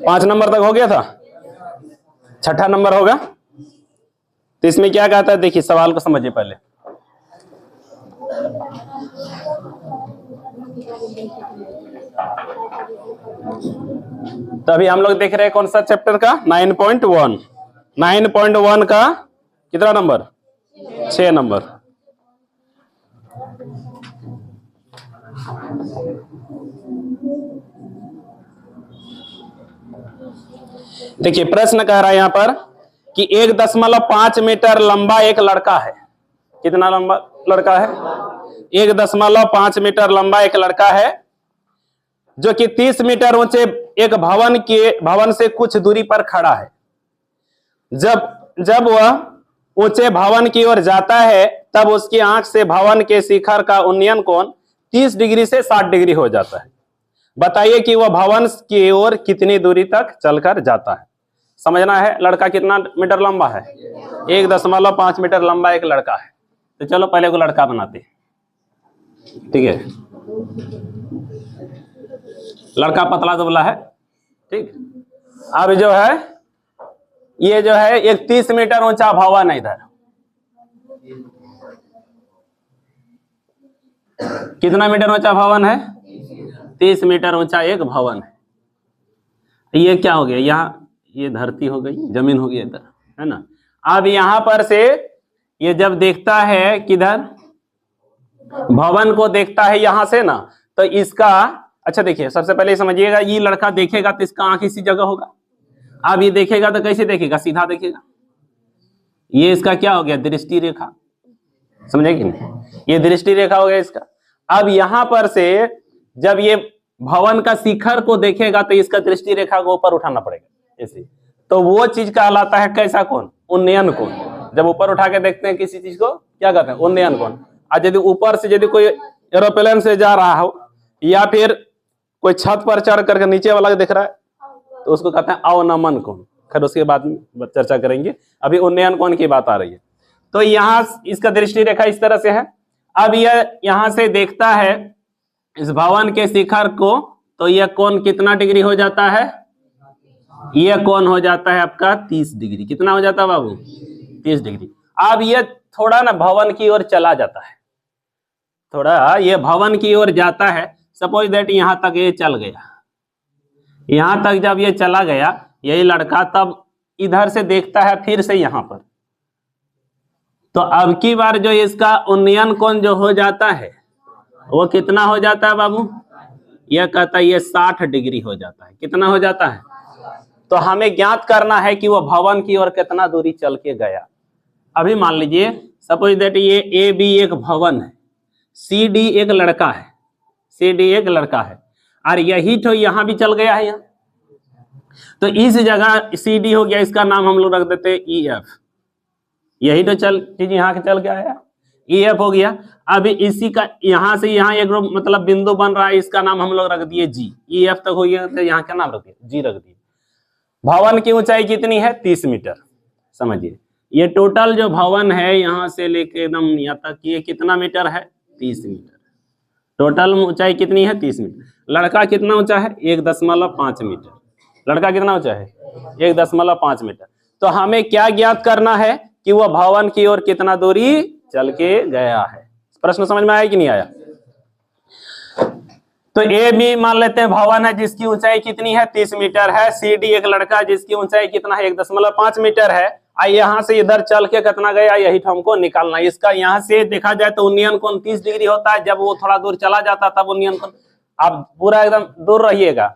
पांच नंबर तक हो गया था, छठा नंबर होगा। तो इसमें क्या कहता है, देखिए सवाल को समझिए पहले। तो अभी हम लोग देख रहे हैं कौन सा चैप्टर का 9.1। 9.1 का कितना नंबर, 6 नंबर। देखिए प्रश्न कह रहा है यहां पर कि 1.5 मीटर लंबा एक लड़का है। कितना लंबा लड़का है, 1.5 मीटर लंबा एक लड़का है जो कि 30 मीटर ऊंचे एक भवन से कुछ दूरी पर खड़ा है। जब वह ऊंचे भवन की ओर जाता है तब उसकी आंख से भवन के शिखर का उन्नयन कोण 30 डिग्री से 60 डिग्री हो जाता है। बताइए कि वह भवन की ओर कितनी दूरी तक चलकर जाता है। समझना है, लड़का कितना मीटर लंबा है, 1.5 मीटर लंबा एक लड़का है। तो चलो पहले को लड़का बनाते हैं, ठीक है। लड़का पतला दुबला है, ठीक। अब जो है ये जो है एक 30 मीटर ऊंचा भवन है इधर। कितना मीटर ऊंचा भवन है, 30 मीटर ऊंचा एक भवन है। ये क्या हो गया, यहाँ ये धरती हो गई, जमीन हो गई इधर, है ना। अब यहां पर से ये जब देखता है किधर, भवन को देखता है यहां से ना, तो इसका, अच्छा देखिए सबसे पहले समझिएगा, ये लड़का देखेगा तो इसका आंख इसी जगह होगा। अब ये देखेगा तो कैसे देखेगा, सीधा देखेगा। ये इसका क्या हो गया, दृष्टि रेखा, समझे कि नहीं, ये दृष्टि रेखा हो गया इसका। अब यहां पर से जब ये भवन का शिखर को देखेगा तो इसका दृष्टि रेखा को ऊपर उठाना पड़ेगा ऐसे। तो वो चीज कहलाता है कैसा कोण, उन्नयन कोण। जब ऊपर उठा के देखते हैं किसी चीज को क्या कहते हैं, उन्नयन कोण। और यदि ऊपर से यदि कोई एरोप्लेन से जा रहा हो या फिर कोई छत पर चढ़ करके नीचे वाला दिख रहा है तो उसको कहते हैं अवनमन कोण। खैर उसके बाद में चर्चा करेंगे, अभी उन्नयन कोण की बात आ रही है। तो यहाँ इसका दृष्टि रेखा इस तरह से है। अब यह यहाँ से देखता है इस भवन के शिखर को, तो यह कोण कितना डिग्री हो जाता है, यह कोण हो जाता है आपका 30 डिग्री। कितना हो जाता है बाबू, 30 डिग्री। अब यह थोड़ा ना भवन की ओर चला जाता है, थोड़ा ये भवन की ओर जाता है। सपोज दैट यहां तक ये चल गया, यहां तक जब ये चला गया यही लड़का, तब इधर से देखता है फिर से यहां पर, तो अब की बार जो इसका उन्नयन कोण जो हो जाता है वो कितना हो जाता है बाबू, यह कहता है ये 60 डिग्री हो जाता है। कितना हो जाता है, तो हमें ज्ञात करना है कि वो भवन की ओर कितना दूरी चल के गया। अभी मान लीजिए सपोज दैट ये ए बी एक भवन है, सी डी एक लड़का है, सी डी एक लड़का है, और यही तो यहाँ भी चल गया है यहाँ। तो इस जगह सी डी हो गया, इसका नाम हम लोग रख देते हैं ई एफ। यही तो चीज यहाँ के चल गया है, ई एफ हो गया। अभी इसी का यहाँ से यहाँ एक मतलब बिंदु बन रहा है, इसका नाम हम लोग रख दिए जी। ई एफ तक हो गया तो यहाँ क्या नाम रख दिया, जी रख दिए। भवन की ऊंचाई कितनी है, 30 मीटर। समझिए ये टोटल जो भवन है यहाँ से लेके एकदम यहाँ तक, ये कितना मीटर है, 30 मीटर। टोटल ऊंचाई कितनी है, 30 मीटर। लड़का कितना ऊंचा है, 1.5 मीटर। लड़का कितना ऊंचा है, 1.5 मीटर। तो हमें क्या ज्ञात करना है कि वह भवन की ओर कितना दूरी चल के गया है। प्रश्न समझ में आया कि नहीं आया। तो ए बी मान लेते हैं भवन है जिसकी ऊंचाई कितनी है, 30 मीटर है। सी डी एक लड़का जिसकी ऊंचाई कितना है, 1.5 मीटर है। यहाँ से इधर चल के कितना गया, यही हमको निकालना है। इसका यहाँ से देखा जाए तो उन्नयन कोण 30 डिग्री होता है। जब वो थोड़ा दूर चला जाता तब उन्नयन कोण, आप पूरा एकदम दूर रहिएगा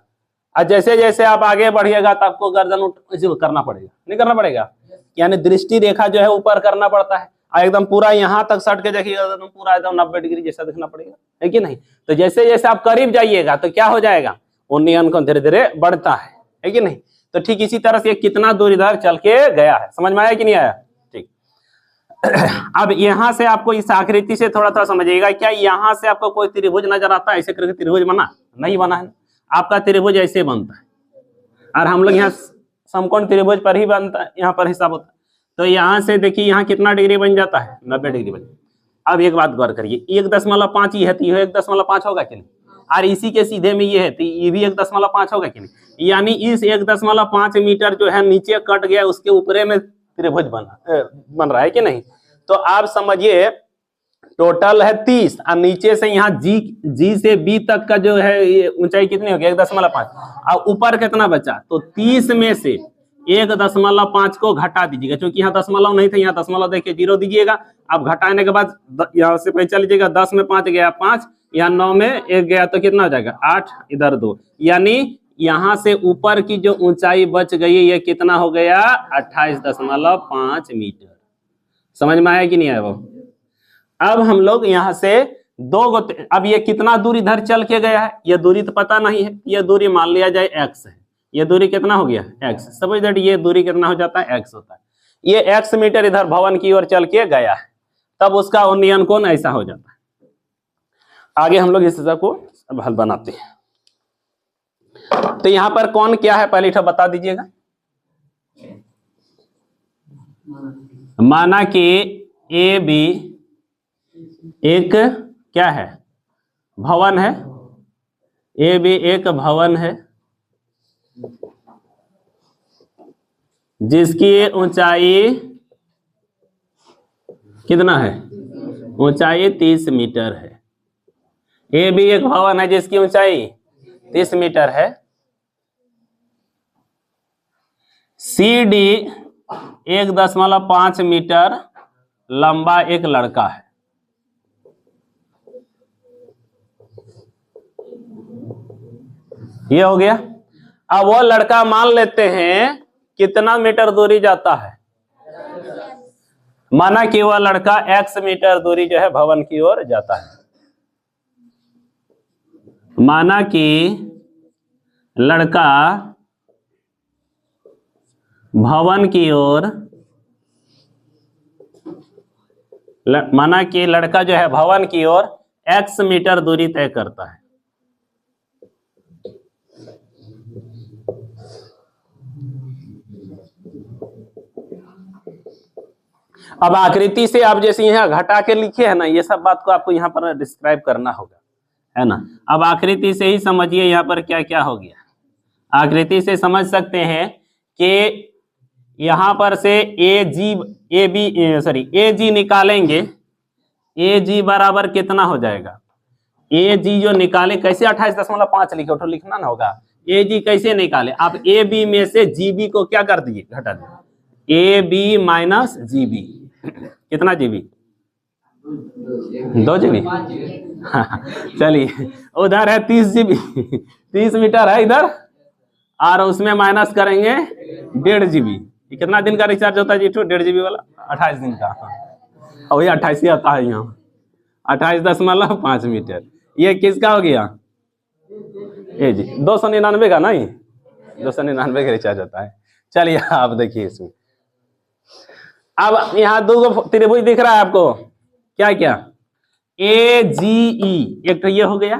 और जैसे जैसे आप आगे बढ़िएगा तो आपको गर्दन करना पड़ेगा, नहीं करना पड़ेगा, यानी दृष्टि रेखा जो है ऊपर करना पड़ता है। एकदम पूरा यहाँ तक सट के देखिएगा एकदम पूरा एकदम 90 डिग्री जैसा दिखना पड़ेगा, है कि नहीं। तो जैसे जैसे आप करीब जाइएगा तो क्या हो जाएगा, उन्नयन कोण धीरे धीरे बढ़ता है कि नहीं। तो ठीक इसी तरह से कितना दूर इधर चल के गया है। समझ में आया कि नहीं आया, ठीक। अब यहाँ से आपको इस आकृति से थोड़ा थोड़ा समझिएगा। क्या यहाँ से आपको कोई त्रिभुज नजर आता है, ऐसे करके त्रिभुज बना नहीं बना है। आपका त्रिभुज ऐसे बनता है और हम लोग यहाँ समकोण त्रिभुज पर ही बनता है, यहाँ पर हिसाब होता है। तो यहाँ से देखिए यहाँ कितना डिग्री बन जाता है, 90 डिग्री बन। अब एक बात गौर करिए, 1.5 ही है तो यह 1.5 होगा कि नहीं, और इसी के सीधे में ये है तो ये भी 1.5 होगा कि नहीं, यानी इस 1.5 मीटर जो है नीचे कट गया, उसके ऊपरे में त्रिभुज बन रहा है कि नहीं। तो आप समझिए टोटल है 30 और नीचे से यहाँ जी से बी तक का जो है ये ऊंचाई कितनी होगी 1.5, और ऊपर कितना बचा, तो 30 में से 1.5 को घटा दीजिएगा, क्योंकि यहाँ दशमलव नहीं था, यहाँ दशमलव देखिए 0 दीजिएगा। अब घटाने के बाद यहाँ से पहले लीजिएगा, 10 में 5 गया 5, यहाँ 9 में 1 गया तो कितना हो जाएगा 8, इधर 2, यानी यहाँ से ऊपर की जो ऊंचाई बच गई ये कितना हो गया 28.5 मीटर। समझ में आया कि नहीं आया वो। अब हम लोग यहाँ से अब ये कितना दूर इधर चल के गया है, ये दूरी तो पता नहीं है, ये दूरी मान लिया जाए x है, ये दूरी कितना हो गया x, समझ दैट ये दूरी कितना हो जाता है x होता है, ये x मीटर इधर भवन की ओर चल के गया है, तब उसका उन्नयन कोण ऐसा हो जाता है। आगे हम लोग इस चीज को अब हल बनाते हैं। तो यहाँ पर कोण क्या है पहले बता दीजिएगा। माना कि ए बी एक क्या है भवन है, ए बी एक भवन है जिसकी ऊंचाई कितना है, ऊंचाई 30 मीटर है। ए बी एक भवन है जिसकी ऊंचाई 30 मीटर है। सी डी 1.5 मीटर लंबा एक लड़का है। ये हो गया। अब वो लड़का मान लेते हैं कितना मीटर दूरी जाता है, माना कि वह लड़का x मीटर दूरी जो है भवन की ओर जाता है। माना कि लड़का भवन की ओर, माना कि लड़का जो है भवन की ओर x मीटर दूरी तय करता है। अब आकृति से आप जैसे यहाँ घटा के लिखे है ना, ये सब बात को आपको यहाँ पर डिस्क्राइब करना होगा, है ना। अब आकृति से ही समझिए यहाँ पर क्या क्या हो गया। आकृति से समझ सकते हैं कि यहाँ पर से ए जी निकालेंगे, ए जी बराबर कितना हो जाएगा, ए जी जो निकाले कैसे 28.5 लिखे, तो लिखना ना होगा। ए जी कैसे निकाले, आप ए बी में से जी बी को क्या कर दिए, घटा दिए, A B minus G B, कितना जीबी 2 जीबी। चलिए उधर है 30 जीबी, 30 मीटर है इधर, और उसमें माइनस करेंगे 1.5 जीबी। कितना दिन का रिचार्ज होता है जी, 1.5 जीबी वाला 28 दिन का, और ये 28 ही आता है यहाँ, 28.5 मीटर। ये किसका हो गया, ए जी 299 का, नहीं 299 का रिचार्ज होता है। चलिए आप देखिए इसमें, अब यहाँ 2 त्रिभुज दिख रहा है आपको, क्या क्या, ए जी ई एक तो ये हो गया,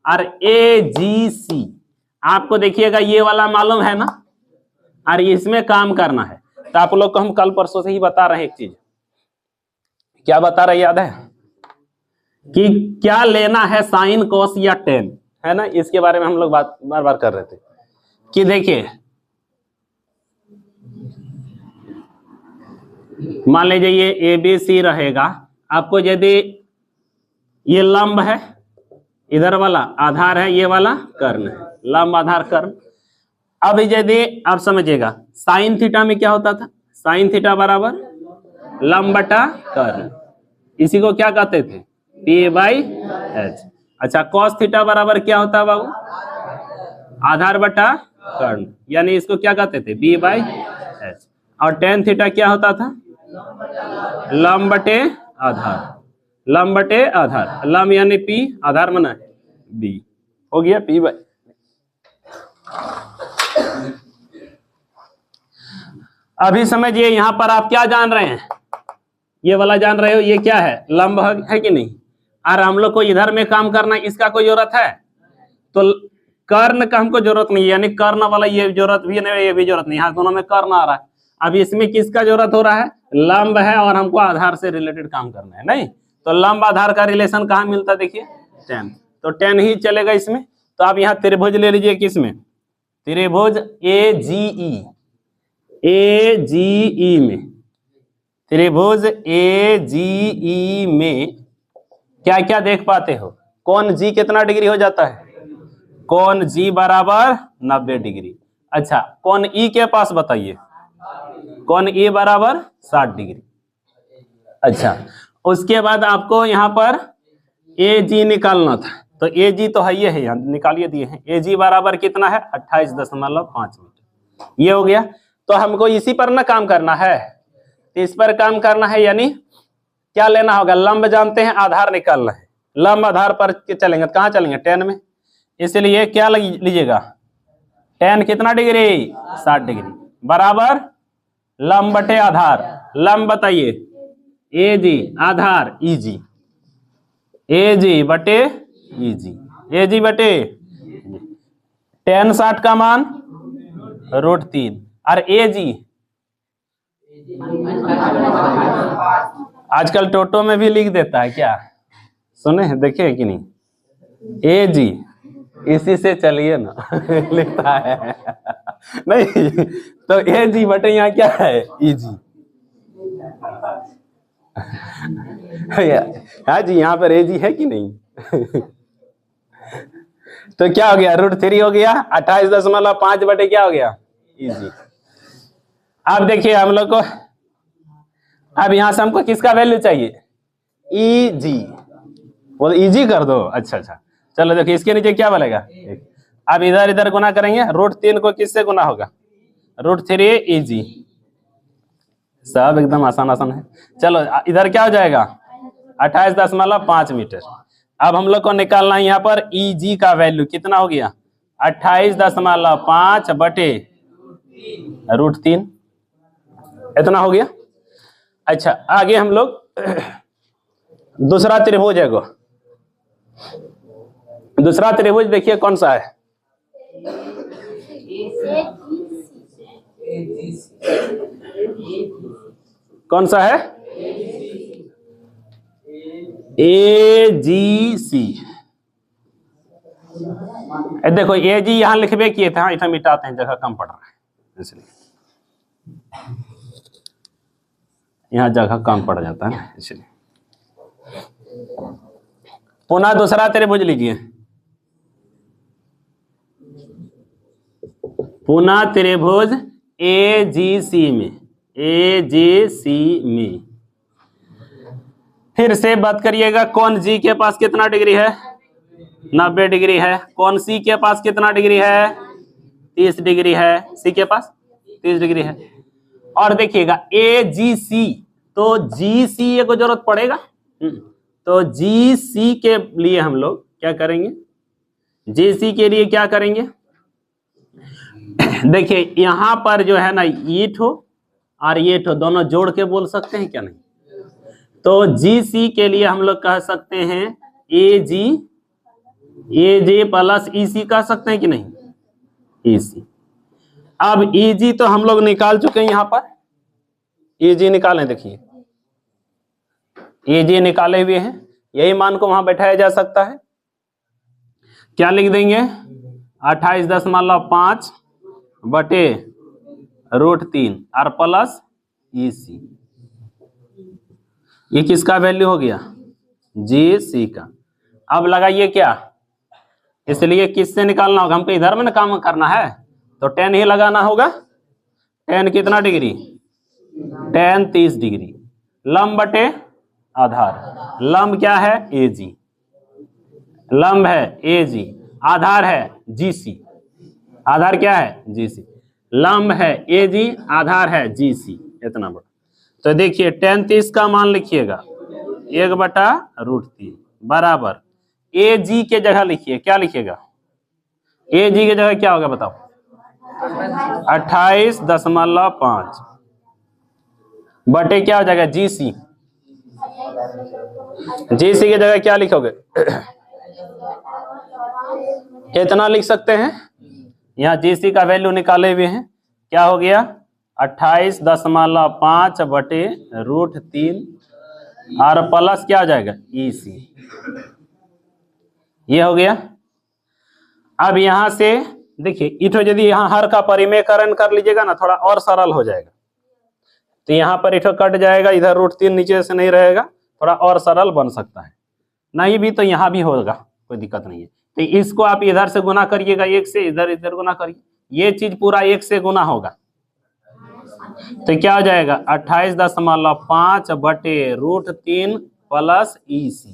और ए जी सी आपको देखिएगा ये वाला मालूम है ना, और इसमें काम करना है। तो आप लोग को हम कल परसों से ही बता रहे हैं एक चीज, क्या बता रहे याद है, कि क्या लेना है साइन कोस या टेन, है ना। इसके बारे में हम लोग बात बार बार कर रहे थे कि देखिए मान लीजिए ये ए बी सी रहेगा, आपको यदि ये लंब है, इधर वाला आधार है, ये वाला कर्ण है, लंब आधार कर्ण। अब यदि आप समझिएगा साइन थीटा में क्या होता था, साइन थीटा बराबर लंब बटा कर्ण, इसी को क्या कहते थे, P/H। अच्छा कॉस थीटा बराबर क्या होता है बाबू, आधार बटा कर्ण, यानी इसको क्या कहते थे, B/H। और टेन थीटा क्या होता था, लंब बटे आधार, लंब बटे आधार, लंब यानी P, आधार मना B, हो गया P/। अभी समझिए यहाँ पर आप क्या जान रहे हैं, ये वाला जान रहे हो, ये क्या है, लंब है कि नहीं। और हम लोग को इधर में काम करना, इसका कोई जरूरत है, तो कर्ण का हमको जरूरत नहीं, यानी कर्ण वाला ये जरूरत भी नहीं, ये भी जरूरत नहीं, यहाँ दोनों में कर्ण आ रहा है। अब इसमें किसका जरूरत हो रहा है? लंब है और हमको आधार से रिलेटेड काम करना है, नहीं तो लंब आधार का रिलेशन कहाँ मिलता है? देखिए tan, तो tan ही चलेगा इसमें। तो आप यहाँ त्रिभुज ले लीजिए, किसमें? त्रिभुज AGE, AGE में, त्रिभुज AGE में क्या क्या देख पाते हो? कोण G कितना डिग्री हो जाता है? कोण G बराबर 90 डिग्री। अच्छा, कोण E के पास बताइए। कोण E बराबर 60 डिग्री। अच्छा, उसके बाद आपको यहाँ पर AG निकालना था, तो AG तो है, ये है, यहाँ निकालिए दिए हैं। AG बराबर कितना है? 28.5 मीटर। ये हो गया। तो हमको इसी पर ना काम करना है, तो इस पर काम करना है, यानी क्या लेना होगा? लंब जानते हैं, आधार निकालना है। लंब आधार पर चलेंगे, कहाँ चलेंगे? tan में। इसलिए क्या लीजिएगा? tan कितना डिग्री? 60 डिग्री बराबर लंब बटे आधार। लंब बताइए? AG, आधार EG, AG बटे EG, AG बटे tan 60 का मान √3 और AG आजकल टोटो में भी लिख देता है क्या? सुने हैं, देखे कि नहीं? AG इसी से चलिए ना लिखता है नहीं तो AG बटे यहाँ क्या है? EG। हाँ जी, यहाँ पर AG है कि नहीं? तो क्या हो गया? √3 हो गया। 28.5 बटे क्या हो गया? EG। अब देखिए हम लोग को, अब यहां से हमको किसका वैल्यू चाहिए? EG। बोल EG कर दो। अच्छा अच्छा, चलो देखिए इसके नीचे क्या बनेगा? अब इधर इधर गुना करेंगे। √3 को किससे गुना होगा? √3 EG। सब एकदम आसान आसान है। चलो इधर क्या हो जाएगा? 28.5 मीटर। अब हम लोग को निकालना है यहाँ पर EG का वैल्यू कितना हो गया? 28.5 बटे √3, इतना हो गया। अच्छा, आगे हम लोग दूसरा त्रिभुज है, दूसरा त्रिभुज देखिए कौन सा है? कौन सा है? AGC। देखो AG यहां लिखबे किए थे, हाँ इतना मिटाते हैं, जगह कम पड़ रहा है इसलिए, यहाँ जगह कम पड़ जाता है ना, इसलिए। पुनः दूसरा त्रिभुज लीजिए, पुनः त्रिभुज AGC में, AGC में फिर से बात करिएगा। कोण G के पास कितना डिग्री है? 90 डिग्री है। कोण C के पास कितना डिग्री है? 30 डिग्री है। C के पास 30 डिग्री है। और देखिएगा AGC, तो GC को जरूरत पड़ेगा, तो GC के लिए हम लोग क्या करेंगे? GC के लिए क्या करेंगे? देखिए यहां पर जो है ना, ये ठो और ये ठो दोनों जोड़ के बोल सकते हैं क्या? नहीं। तो GC के लिए हम लोग कह सकते हैं AJ प्लस EC कह सकते हैं कि नहीं? EC। अब EG तो हम लोग निकाल चुके हैं, यहां पर EG निकालें। देखिए AJ निकाले हुए हैं, यही मान को वहां बैठाया जा सकता है। क्या लिख देंगे? 28.5 बटे √3 और प्लस EC। ये किसका वैल्यू हो गया? GC का। अब लगाइए क्या, इसलिए किससे निकालना होगा? हमको इधर में ना काम करना है, तो tan ही लगाना होगा। tan कितना डिग्री? tan 30 degree. लंब बटे आधार, लंब क्या है? AG, लंब है AG, आधार है GC। आधार क्या है? GC। लंब है AG, आधार है GC, इतना बड़ा। तो देखिए tan 30 का मान लिखिएगा 1/√3 बराबर AG के जगह लिखिए, क्या लिखिएगा? AG के जगह क्या होगा बताओ? 28.5 बटे क्या हो जाएगा? GC। GC की जगह क्या लिखोगे? इतना लिख सकते हैं। यहाँ GC का वैल्यू निकाले हुए हैं, क्या हो गया? 28.5 बटे √3 और प्लस क्या हो जाएगा EC। ये हो गया। अब यहां से देखिए इधर यदि यहाँ हर का परिमेयकरण कर लीजिएगा ना थोड़ा और सरल हो जाएगा। तो यहाँ पर इधर कट जाएगा, इधर √3 नीचे से नहीं रहेगा, थोड़ा और सरल बन सकता है। नहीं भी तो यहाँ भी होगा, कोई दिक्कत नहीं है। तो इसको आप इधर से गुना करिएगा 1 से, इधर इधर गुना करिए, ये चीज पूरा 1 से गुना होगा। तो क्या हो जाएगा 28.5 बटे √3 प्लस EC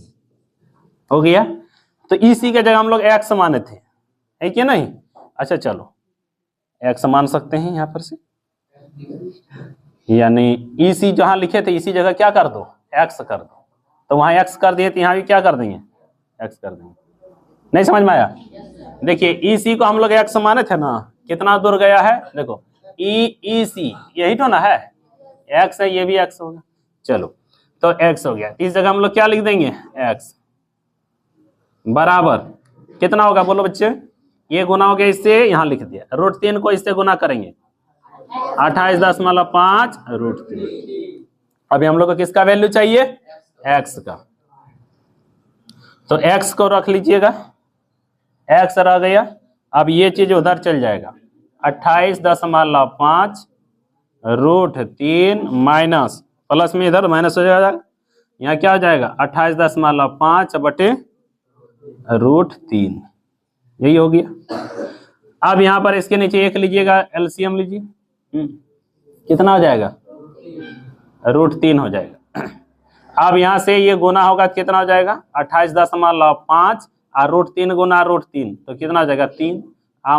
हो गया। तो EC के जगह हम लोग x माने थे, है कि नहीं? अच्छा चलो x मान सकते हैं यहाँ पर से, यानी EC जहां लिखे थे इसी जगह क्या कर दो x कर दो। तो वहां x कर दिए तो यहाँ भी क्या कर देंगे x कर देंगे। नहीं समझ में आया? देखिए EC को हम लोग x माने थे ना, कितना दूर गया है देखो EC यही तो ना है, x है, ये भी x होगा। चलो तो x हो गया, इस जगह हम लोग क्या लिख देंगे x बराबर कितना होगा बोलो बच्चे? ये गुना हो गया इससे, यहाँ लिख दिया। √3 को इससे गुना करेंगे 28.5 √3। अभी हम लोग को किसका वैल्यू चाहिए x का, तो x को रख लीजिएगा, x रह गया। अब ये चीज उधर चल जाएगा 28.5 √3 माइनस प्लस में इधर माइनस हो जाएगा, यहाँ क्या हो जाएगा 28.5 बटे √3, यही हो गया। अब यहाँ पर इसके नीचे 1 लीजिएगा, एलसीएम लीजिए, कितना हो जाएगा √3 हो जाएगा। अब यहाँ से ये गुना होगा कितना हो जाएगा 28.5 और √3 गुना √3 तो कितना हो जाएगा 3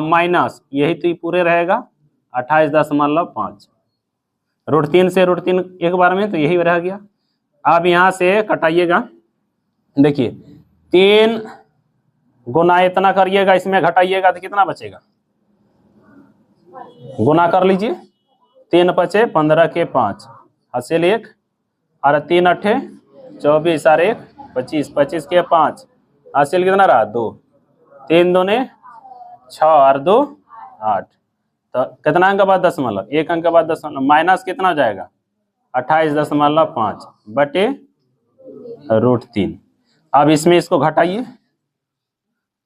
माइनस यही तो पूरे रहेगा 28.5 √3 से √3 एक बार में, तो यही रह गया। अब यहाँ से कटाइएगा, देखिए 3 गुना इतना करिएगा, इसमें घटाइएगा तो कितना बचेगा, गुना कर लीजिए, 3 बचे 15 के 5 हासिल 1 और 3 अठे 24 और 1 25, 25 के 5 हासिल कितना रहा 2, 3 दूने 6 और 2 8। तो कितना अंक के बाद दशमलव, 1 अंक के बाद दशमलव, माइनस कितना हो जाएगा 28.5 बटे √3। अब इसमें इसको घटाइए,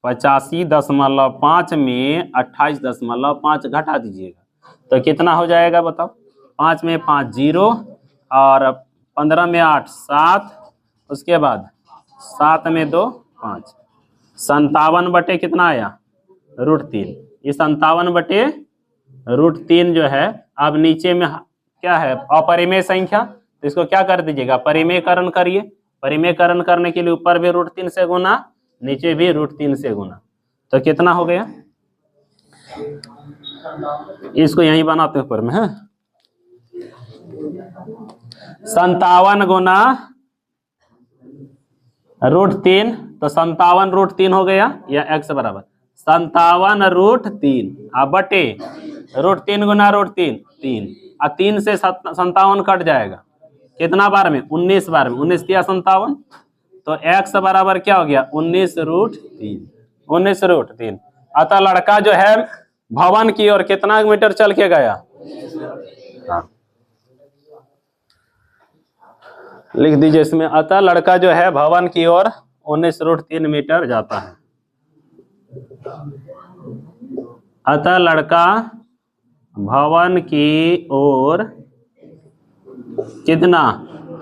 85.5 में 28.5 घटा दीजिएगा तो कितना हो जाएगा बताओ, 5 में 5 0 और 15 में 8 7, उसके बाद 7 में 2 5, 57 बटे कितना आया √3। ये 57 बटे √3 जो है, अब नीचे में क्या है अपरिमेय संख्या, तो इसको क्या कर दीजिएगा परिमेयकरण करिए। परिमेयकरण करने के लिए ऊपर भी √3 से गुना, नीचे भी √3 से गुना, तो कितना हो गया, इसको यहीं बनाते हैं ऊपर में है 57 गुना √3, तो 57 √3 हो गया, या x बराबर 57 √3 बटे √3 गुना √3 3 और 3 से 57 कट जाएगा, कितना बार में 19 बार में, 19 या 57, तो x बराबर क्या हो गया 19 √3, 19 √3। अतः लड़का जो है भवन की ओर कितना मीटर चल के गया, हाँ लिख दीजिए इसमें, अतः लड़का जो है भवन की ओर 19 √3 मीटर जाता है। अतः लड़का भवन की ओर कितना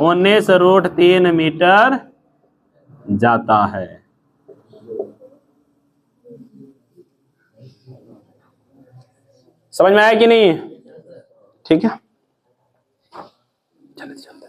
19 √3 मीटर जाता है। समझ में आया कि नहीं? ठीक है, चलते चलते